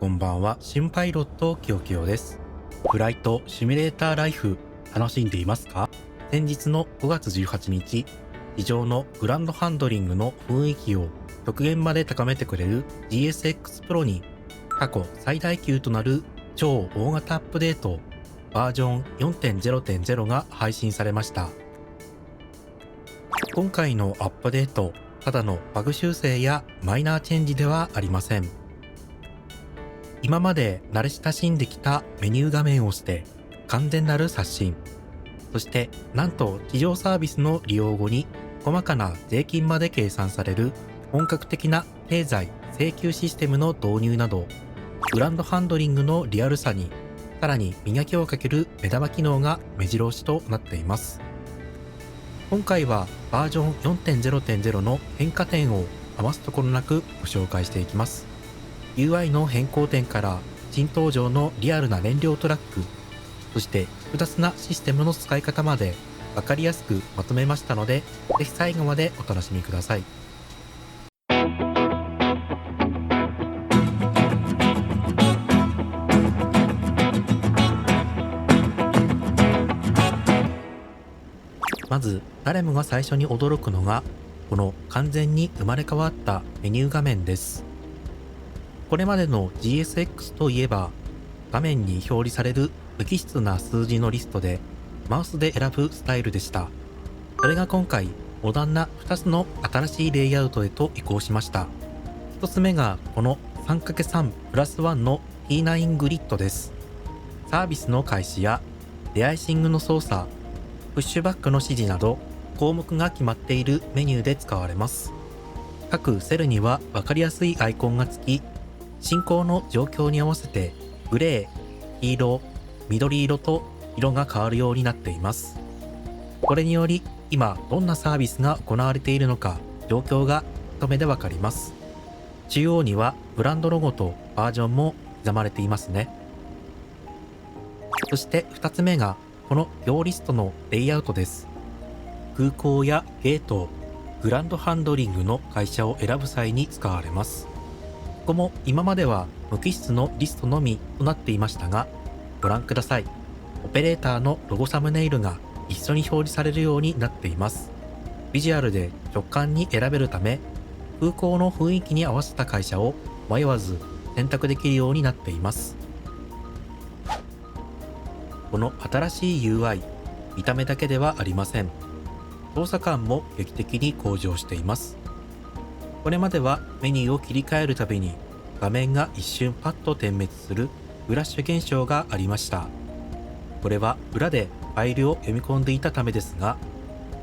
こんばんは、新パイロットきよきよです。フライトシミュレーターライフ楽しんでいますか？先日の5月18日、地上のグランドハンドリングの雰囲気を極限まで高めてくれる GSX Pro に過去最大級となる超大型アップデートバージョン 4.0.0 が配信されました。今回のアップデート、ただのバグ修正やマイナーチェンジではありません。今まで慣れ親しんできたメニュー画面を捨て、完全なる刷新。そしてなんと地上サービスの利用後に細かな税金まで計算される本格的な経済請求システムの導入など、グランドハンドリングのリアルさにさらに磨きをかける目玉機能が目白押しとなっています。今回はバージョン 4.0.0 の変化点を余すところなくご紹介していきます。UI の変更点から新登場のリアルな燃料トラック、そして複雑なシステムの使い方まで分かりやすくまとめましたので、ぜひ最後までお楽しみください。まず誰もが最初に驚くのが、この完全に生まれ変わったメニュー画面です。これまでの GSX といえば、画面に表示される無機質な数字のリストでマウスで選ぶスタイルでした。それが今回、モダンな2つの新しいレイアウトへと移行しました。1つ目がこの 3×3+1 の T9 グリッドです。サービスの開始やデアイシングの操作、プッシュバックの指示など項目が決まっているメニューで使われます。各セルには分かりやすいアイコンがつき、進行の状況に合わせてグレー、黄色、緑色と色が変わるようになっています。これにより今どんなサービスが行われているのか状況が一目でわかります。中央にはブランドロゴとバージョンも刻まれていますね。そして2つ目がこの行リストのレイアウトです。空港やゲート、グランドハンドリングの会社を選ぶ際に使われます。ここも今までは無機質のリストのみとなっていましたが、ご覧ください。オペレーターのロゴサムネイルが一緒に表示されるようになっています。ビジュアルで直感に選べるため、空港の雰囲気に合わせた会社を迷わず選択できるようになっています。この新しい UI、見た目だけではありません。操作感も劇的に向上しています。これまではメニューを切り替えるたびに画面が一瞬パッと点滅するフラッシュ現象がありました。これは裏でファイルを読み込んでいたためですが、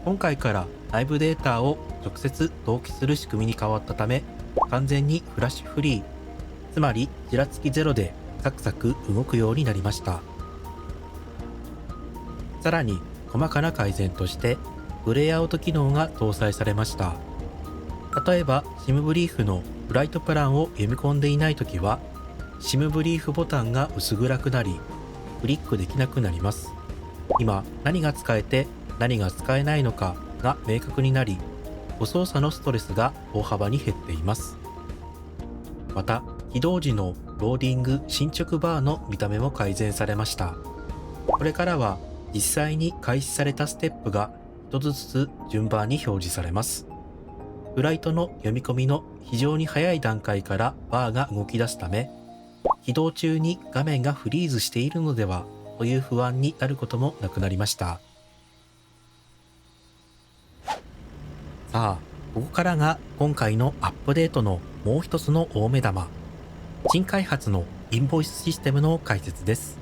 今回から内部データを直接同期する仕組みに変わったため、完全にフラッシュフリー、つまりじらつきゼロでサクサク動くようになりました。さらに細かな改善としてグレーアウト機能が搭載されました。例えば SIM ブリーフのフライトプランを読み込んでいないときは SIM ブリーフボタンが薄暗くなりクリックできなくなります。今何が使えて何が使えないのかが明確になり、誤操作のストレスが大幅に減っています。また起動時のローディング進捗バーの見た目も改善されました。これからは実際に開始されたステップが一つずつ順番に表示されます。フライトの読み込みの非常に早い段階からバーが動き出すため、起動中に画面がフリーズしているのではという不安になることもなくなりました。さあ、ここからが今回のアップデートのもう一つの大目玉、新開発のインボイスシステムの解説です。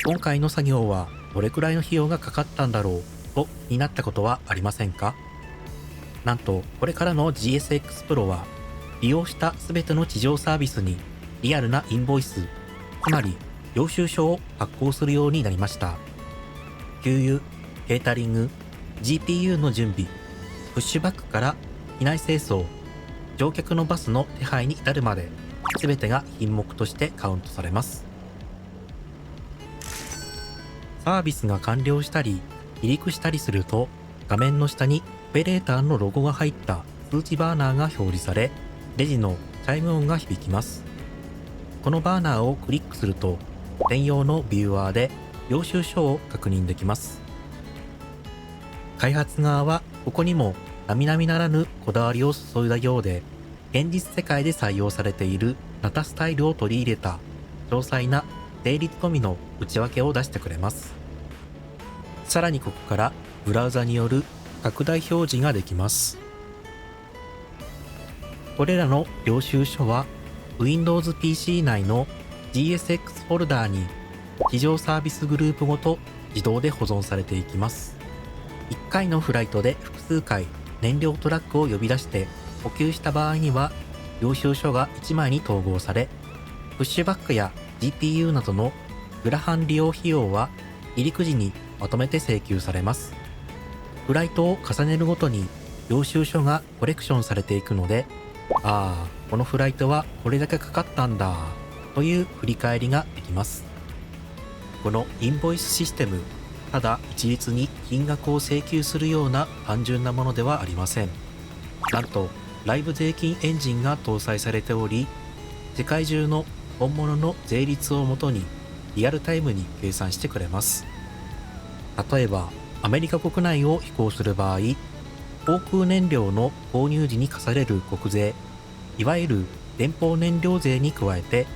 今回の作業はどれくらいの費用がかかったんだろうと気になったことはありませんか？なんとこれからの GSX Pro は利用した全ての地上サービスにリアルなインボイス、つまり領収書を発行するようになりました。給油、ケータリング、GPU の準備、プッシュバックから機内清掃、乗客のバスの手配に至るまで全てが品目としてカウントされます。サービスが完了したり離陸したりすると、画面の下にオペレーターのロゴが入った通知バーナーが表示され、レジのチャイム音が響きます。このバーナーをクリックすると、専用のビューワーで領収書を確認できます。開発側はここにも並々ならぬこだわりを注いだようで、現実世界で採用されているナタスタイルを取り入れた詳細な税率込みの内訳を出してくれます。さらにここからブラウザによる拡大表示ができます。これらの領収書は Windows PC 内の GSX フォルダーに地上サービスグループごと自動で保存されていきます。1回のフライトで複数回燃料トラックを呼び出して補給した場合には領収書が1枚に統合され、プッシュバックや GPU などのグラハン利用費用は離陸時にまとめて請求されます。フライトを重ねるごとに領収書がコレクションされていくので、ああ、このフライトはこれだけかかったんだという振り返りができます。このインボイスシステム、ただ一律に金額を請求するような単純なものではありません。なんと内部税金エンジンが搭載されており、世界中の本物の税率をもとにリアルタイムに計算してくれます。例えばアメリカ国内を飛行する場合、航空燃料の購入時に課される国税、いわゆる連邦燃料税に加えて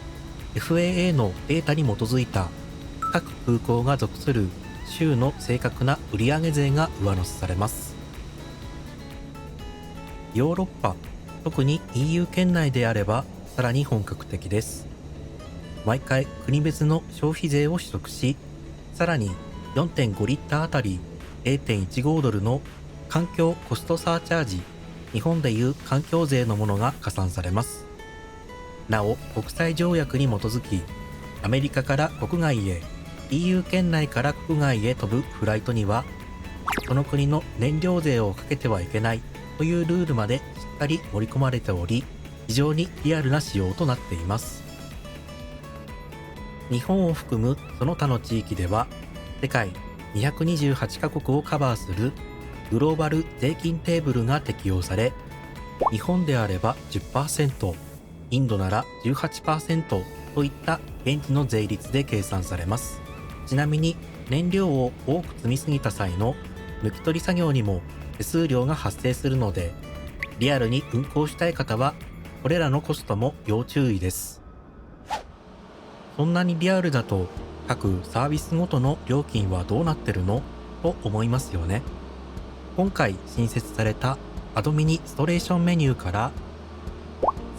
FAA のデータに基づいた各空港が属する州の正確な売上税が上乗せされます。ヨーロッパ、特に EU 圏内であればさらに本格的です。毎回国別の消費税を取得し、さらに 4.5 リッターあたり 0.15 ドルの環境コストサーチャージ、日本でいう環境税のものが加算されます。なお、国際条約に基づき、アメリカから国外へ、EU 圏内から国外へ飛ぶフライトには、その国の燃料税をかけてはいけないというルールまでしっかり盛り込まれており、非常にリアルな仕様となっています。日本を含むその他の地域では、世界228カ国をカバーするグローバル税金テーブルが適用され、日本であれば 10%、インドなら 18% といった現地の税率で計算されます。ちなみに燃料を多く積みすぎた際の抜き取り作業にも手数料が発生するので、リアルに運行したい方はこれらのコストも要注意です。そんなにリアルだと各サービスごとの料金はどうなってるのと思いますよね。今回新設されたアドミニストレーションメニューから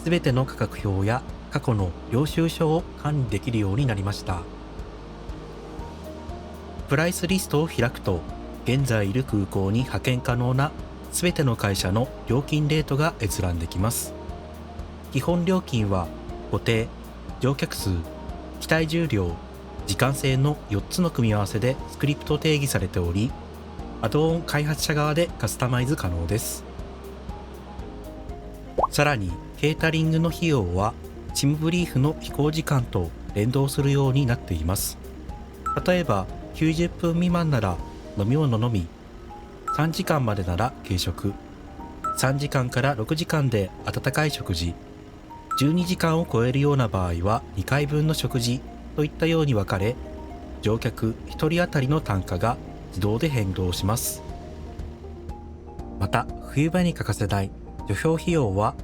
すべての価格表や過去の領収書を管理できるようになりました。プライスリストを開くと、現在いる空港に派遣可能なすべての会社の料金レートが閲覧できます。基本料金は固定、乗客数、機体重量、時間制の4つの組み合わせでスクリプト定義されており、アドオン開発者側でカスタマイズ可能です。さらにケータリングの費用はチムブリーフの飛行時間と連動するようになっています。例えば90分未満なら飲み物のみ、3時間までなら軽食、3時間から6時間で温かい食事、12時間を超えるような場合は2回分の食事といったように分かれ、乗客1人当たりの単価が自動で変動します。また冬場に欠かせない除氷費用は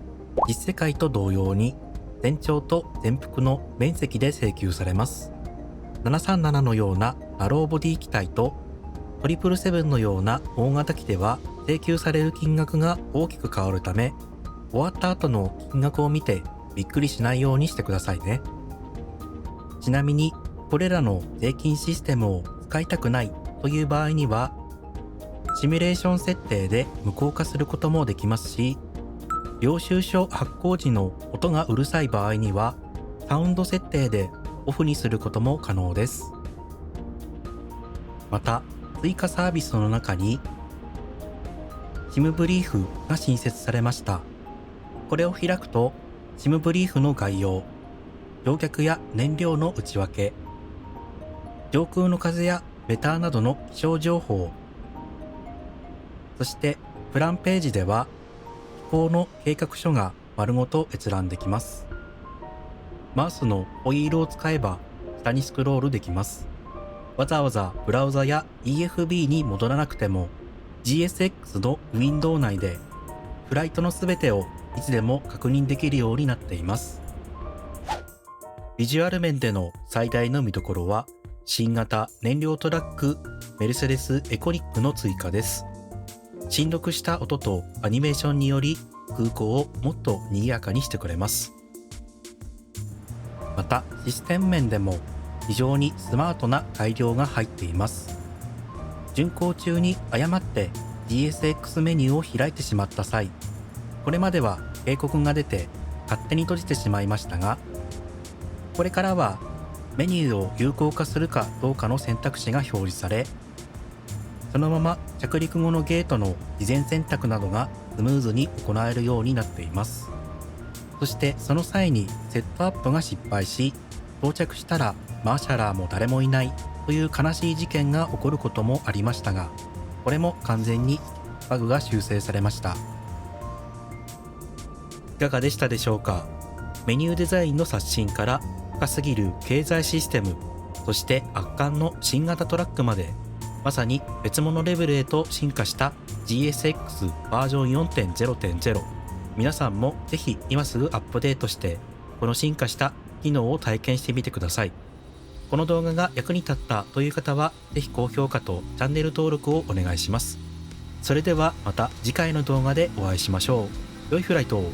実世界と同様に全長と全幅の面積で請求されます。737のようなナローボディ機体と777のような大型機では請求される金額が大きく変わるため、終わった後の金額を見てびっくりしないようにしてくださいね。ちなみにこれらの税金システムを使いたくないという場合には、シミュレーション設定で無効化することもできますし、領収書発行時の音がうるさい場合にはサウンド設定でオフにすることも可能です。また追加サービスの中にシムブリーフが新設されました。これを開くとシムブリーフの概要、乗客や燃料の内訳、上空の風やメターなどの気象情報、そしてプランページでは飛行の計画書が丸ごと閲覧できます。マウスのホイールを使えば下にスクロールできます。わざわざブラウザや EFB に戻らなくても GSX のウィンドウ内でフライトのすべてをいつでも確認できるようになっています。ビジュアル面での最大の見どころは新型燃料トラックメルセデスエコニックの追加です。振動した音とアニメーションにより空港をもっと賑やかにしてくれます。またシステム面でも非常にスマートな改良が入っています。巡航中に誤って GSX メニューを開いてしまった際、これまでは警告が出て勝手に閉じてしまいましたが、これからはメニューを有効化するかどうかの選択肢が表示され、そのまま着陸後のゲートの事前選択などがスムーズに行えるようになっています。そしてその際にセットアップが失敗し、到着したらマーシャラーも誰もいないという悲しい事件が起こることもありましたが、これも完全にバグが修正されました。いかがでしたでしょうか。メニューデザインの刷新から深すぎる経済システム、そして圧巻の新型トラックまで、まさに別物レベルへと進化した GSX バージョン 4.0.0。 皆さんもぜひ今すぐアップデートしてこの進化した機能を体験してみてください。この動画が役に立ったという方はぜひ高評価とチャンネル登録をお願いします。それではまた次回の動画でお会いしましょう。良いフライトを。